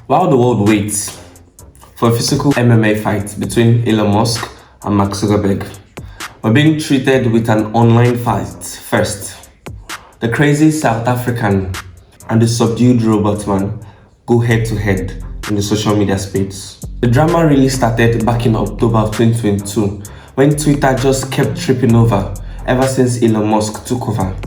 While the world waits for a physical MMA fight between Elon Musk and Mark Zuckerberg, we're being treated with an online fight first. The crazy South African and the subdued robot man go head to head in the social media space. The drama really started back in October of 2022 when Twitter just kept tripping over ever since Elon Musk took over.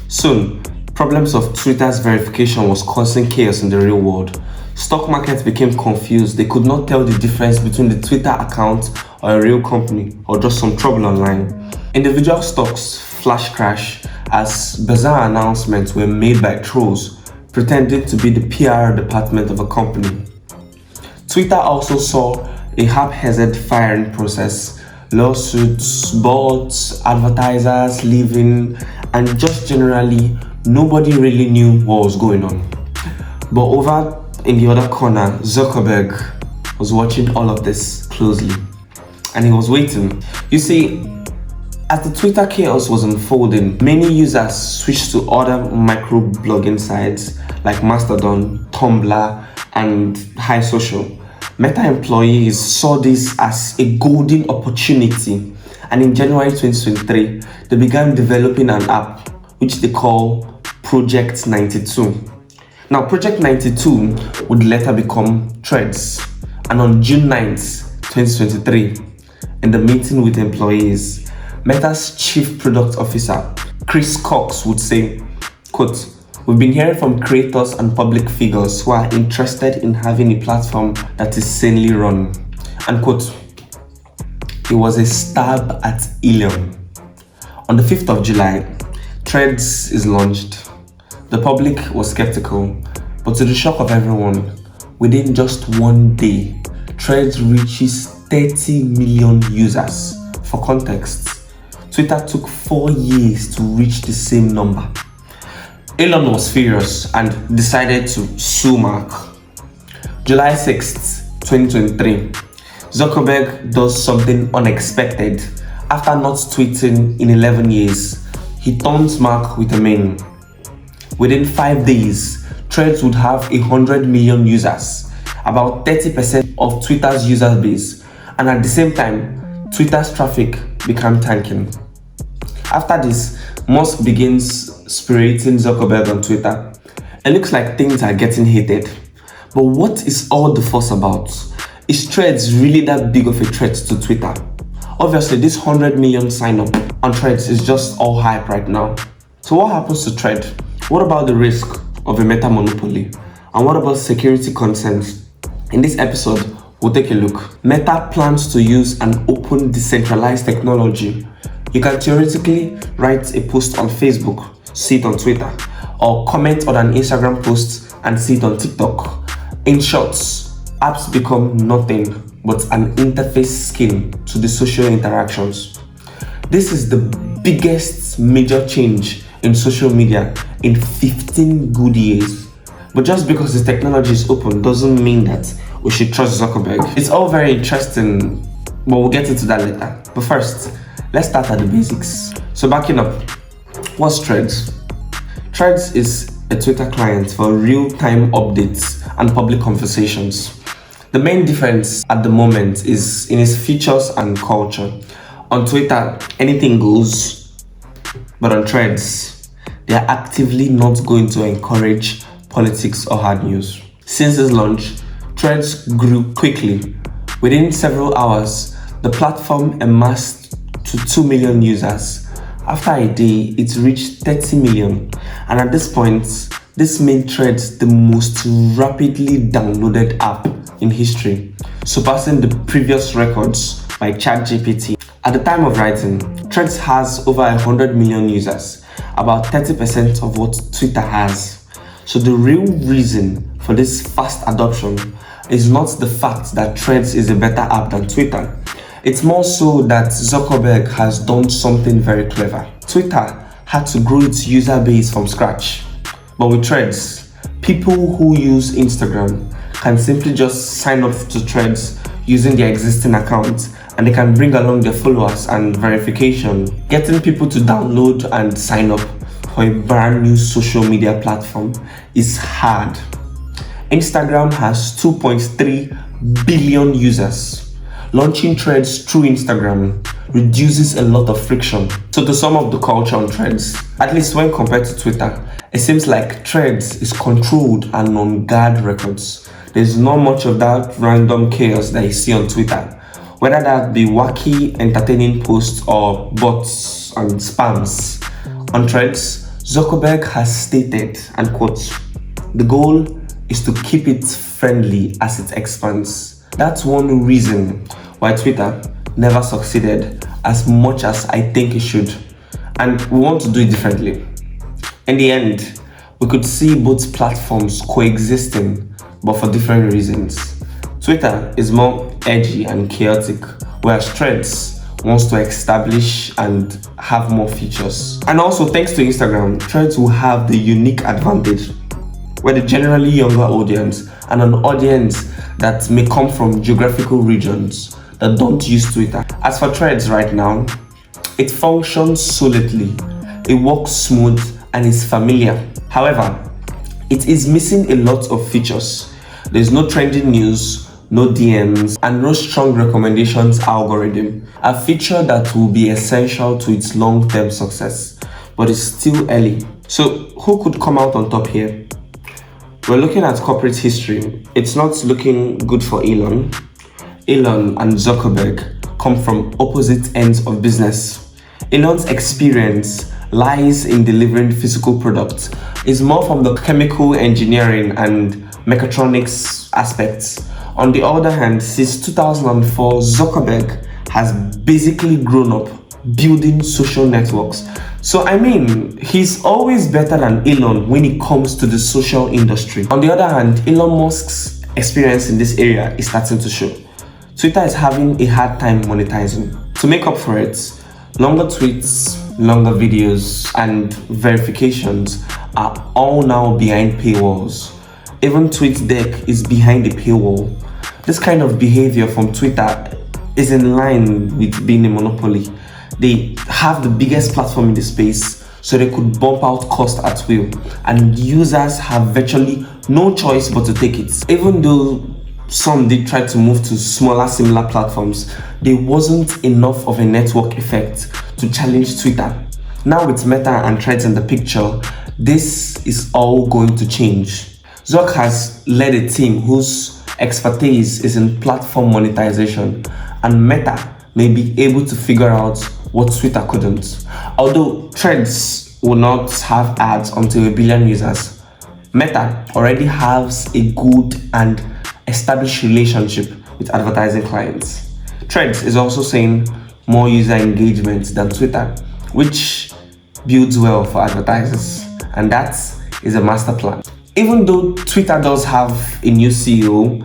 Soon, problems of Twitter's verification was causing chaos in the real world. Stock markets became confused. They could not tell the difference between the Twitter account or a real company or just some trouble online. Individual stocks flash crash as bizarre announcements were made by trolls pretending to be the PR department of a company. Twitter also saw a haphazard firing process, lawsuits, bots, advertisers leaving, and just generally nobody really knew what was going on. But over in the other corner, Zuckerberg was watching all of this closely and he was waiting. You see, as the Twitter chaos was unfolding, many users switched to other micro-blogging sites like Mastodon, Tumblr, and High Social. Meta employees saw this as a golden opportunity, and in January 2023, they began developing an app which they call Project 92. Now, Project 92 would later become Threads, and on June 9th, 2023, in the meeting with employees, Meta's Chief Product Officer, Chris Cox, would say, quote, "We've been hearing from creators and public figures who are interested in having a platform that is sanely run." Unquote. It was a stab at Elon. On the 5th of July, Threads is launched. The public was skeptical, but to the shock of everyone, within just one day, Threads reaches 30 million users. For context, Twitter took 4 years to reach the same number. Elon was furious and decided to sue Mark. July 6th, 2023, Zuckerberg does something unexpected. After not tweeting in 11 years, he taunts Mark with a meme. Within 5 days, Threads would have 100 million users, about 30% of Twitter's user base, and at the same time, Twitter's traffic began tanking. After this, Musk begins spirating Zuckerberg on Twitter. It looks like things are getting heated. But what is all the fuss about? Is Threads really that big of a threat to Twitter? Obviously, this 100 million sign up on Threads is just all hype right now. So what happens to Thread? What about the risk of a meta monopoly? And what about security concerns? In this episode, we'll take a look. Meta plans to use an open, decentralized technology. You can theoretically write a post on Facebook, see it on Twitter, or comment on an Instagram post and see it on TikTok. In short, apps become nothing but an interface skin to the social interactions. This is the biggest major change in social media in 15 good years. But just because the technology is open doesn't mean that we should trust Zuckerberg. It's all very interesting, but we'll get into that later. But first, let's start at the basics. So backing up, what's Threads? Threads is a Twitter client for real-time updates and public conversations. The main difference at the moment is in its features and culture. On Twitter, anything goes, but on Threads, they are actively not going to encourage politics or hard news. Since its launch, Threads grew quickly. Within several hours, the platform amassed to 2 million users. After a day, it reached 30 million. And at this point, this made Threads the most rapidly downloaded app in history, surpassing the previous records by ChatGPT. At the time of writing, Threads has over 100 million users, about 30% of what Twitter has. So the real reason for this fast adoption is not the fact that Threads is a better app than Twitter. It's more so that Zuckerberg has done something very clever. Twitter had to grow its user base from scratch. But with Threads, people who use Instagram can simply just sign up to Threads using their existing account, and they can bring along their followers and verification. Getting people to download and sign up for a brand new social media platform is hard. Instagram has 2.3 billion users. Launching Threads through Instagram reduces a lot of friction. So to sum up the culture on Threads, at least when compared to Twitter, it seems like Threads is controlled and on guard records. There's not much of that random chaos that you see on Twitter, whether that be wacky, entertaining posts or bots and spams. On Threads, Zuckerberg has stated, and quote, "The goal is to keep it friendly as it expands." That's one reason why Twitter never succeeded as much as I think it should, and we want to do it differently. In the end, we could see both platforms coexisting, but for different reasons. Twitter is more edgy and chaotic, whereas Threads wants to establish and have more features. And also, thanks to Instagram, Threads will have the unique advantage where the generally younger audience and an audience that may come from geographical regions that don't use Twitter. As for Threads right now, it functions solidly, it works smooth and is familiar. However, it is missing a lot of features. There's no trending news, no DMs, and no strong recommendations algorithm, a feature that will be essential to its long-term success, but it's still early. So who could come out on top here? We're looking at corporate history. It's not looking good for Elon. Elon and Zuckerberg come from opposite ends of business. Elon's experience lies in delivering physical products. It's more from the chemical engineering and mechatronics aspects. On the other hand, since 2004, Zuckerberg has basically grown up building social networks. So I mean, he's always better than Elon when it comes to the social industry. On the other hand, Elon Musk's experience in this area is starting to show. Twitter is having a hard time monetizing. To make up for it, longer tweets, longer videos, and verifications are all now behind paywalls. Even TweetDeck is behind a paywall. This kind of behavior from Twitter is in line with being a monopoly. They have the biggest platform in the space, so they could bump out cost at will, and users have virtually no choice but to take it. Even though some did try to move to smaller similar platforms, there wasn't enough of a network effect to challenge Twitter. Now with Meta and Threads in the picture, this is all going to change. Zuck has led a team whose expertise is in platform monetization, and Meta may be able to figure out what Twitter couldn't. Although Threads will not have ads until 1 billion users, Meta already has a good and established relationship with advertising clients. Threads is also seeing more user engagement than Twitter, which builds well for advertisers, and that is a master plan. Even though Twitter does have a new CEO,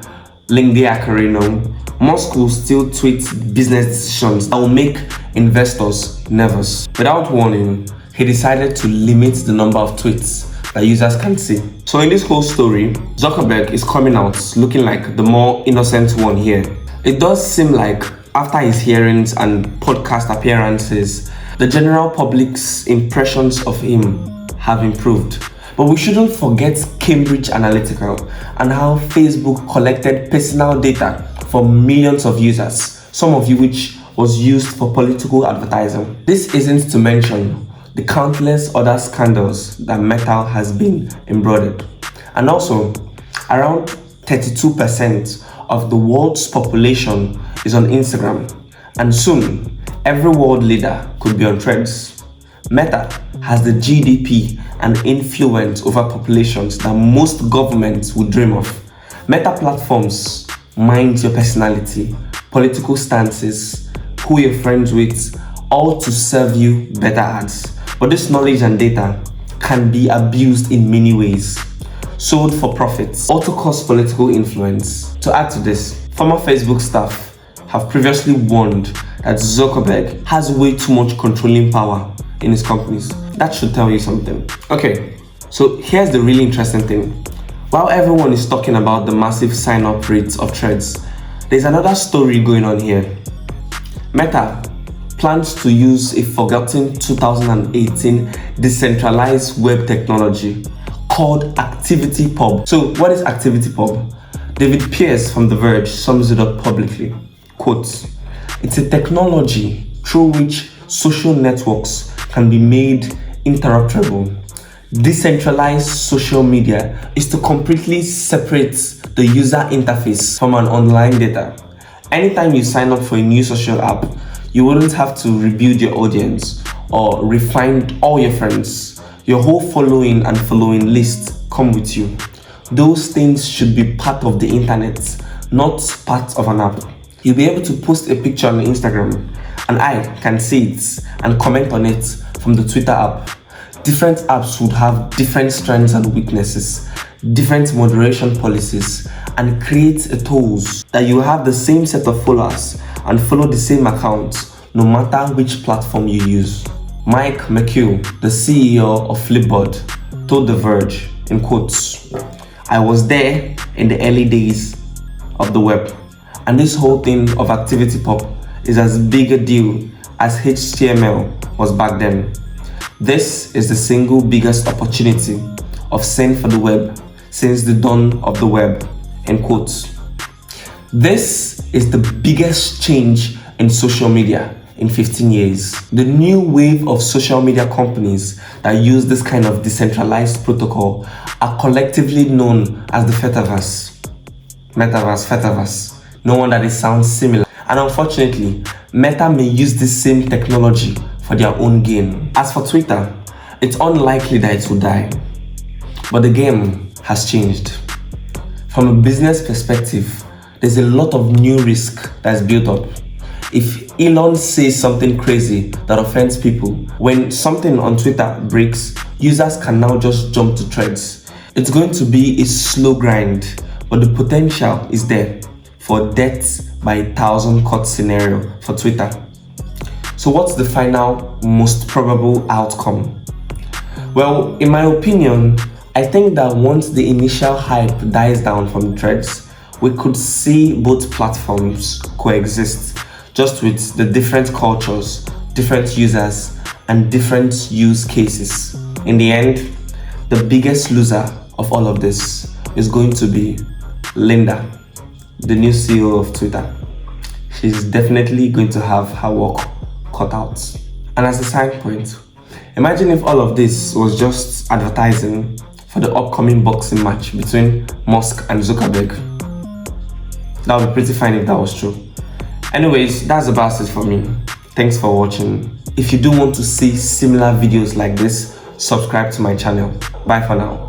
Lindsay Acarino, Musk will still tweet business decisions that will make investors nervous. Without warning, he decided to limit the number of tweets that users can see. So in this whole story, Zuckerberg is coming out looking like the more innocent one here. It does seem like after his hearings and podcast appearances, the general public's impressions of him have improved. But we shouldn't forget Cambridge Analytica and how Facebook collected personal data from millions of users, some of which was used for political advertising. This isn't to mention the countless other scandals that Meta has been embroiled. And also, around 32% of the world's population is on Instagram, and soon every world leader could be on Threads. Meta has the GDP and influence over populations that most governments would dream of. Meta platforms mind your personality, political stances, who you're friends with, all to serve you better ads. But this knowledge and data can be abused in many ways, sold for profits, or to cause political influence. To add to this, former Facebook staff have previously warned that Zuckerberg has way too much controlling power in his companies. That should tell you something. Okay, so here's the really interesting thing. While everyone is talking about the massive sign-up rates of Threads, there's another story going on here. Meta plans to use a forgotten 2018 decentralized web technology called ActivityPub. So what is ActivityPub? David Pierce from The Verge sums it up publicly. Quotes, "It's a technology through which social networks can be made interoperable. Decentralized social media is to completely separate the user interface from an online data. Anytime you sign up for a new social app, you wouldn't have to rebuild your audience or refine all your friends. Your whole following and following list come with you. Those things should be part of the internet, not part of an app. You'll be able to post a picture on Instagram and I can see it and comment on it from the Twitter app. Different apps would have different strengths and weaknesses, different moderation policies, and create a tools that you have the same set of followers and follow the same account no matter which platform you use." Mike McHugh, the CEO of Flipboard, told The Verge, in quotes, "I was there in the early days of the web, and this whole thing of ActivityPub is as big a deal as HTML was back then. This is the single biggest opportunity of sin for the web since the dawn of the web," end quotes. This is the biggest change in social media in 15 years. The new wave of social media companies that use this kind of decentralized protocol are collectively known as the Fetaverse. Fetaverse. No wonder they sound similar. And unfortunately, Meta may use this same technology for their own gain. As for Twitter, it's unlikely that it will die. But the game has changed. From a business perspective, there's a lot of new risk that's built up. If Elon says something crazy that offends people, when something on Twitter breaks, users can now just jump to threads. It's going to be a slow grind, but the potential is there for death by 1,000 cut scenario for Twitter. So what's the final most probable outcome? Well, in my opinion, I think that once the initial hype dies down from the threads, we could see both platforms coexist, just with the different cultures, different users, and different use cases. In the end, the biggest loser of all of this is going to be Linda, the new CEO of Twitter. She's definitely going to have her work cut out. And as a side point, imagine if all of this was just advertising for the upcoming boxing match between Musk and Zuckerberg. That would be pretty fine if that was true. Anyways, that's about it for me. Thanks for watching. If you do want to see similar videos like this, subscribe to my channel. Bye for now.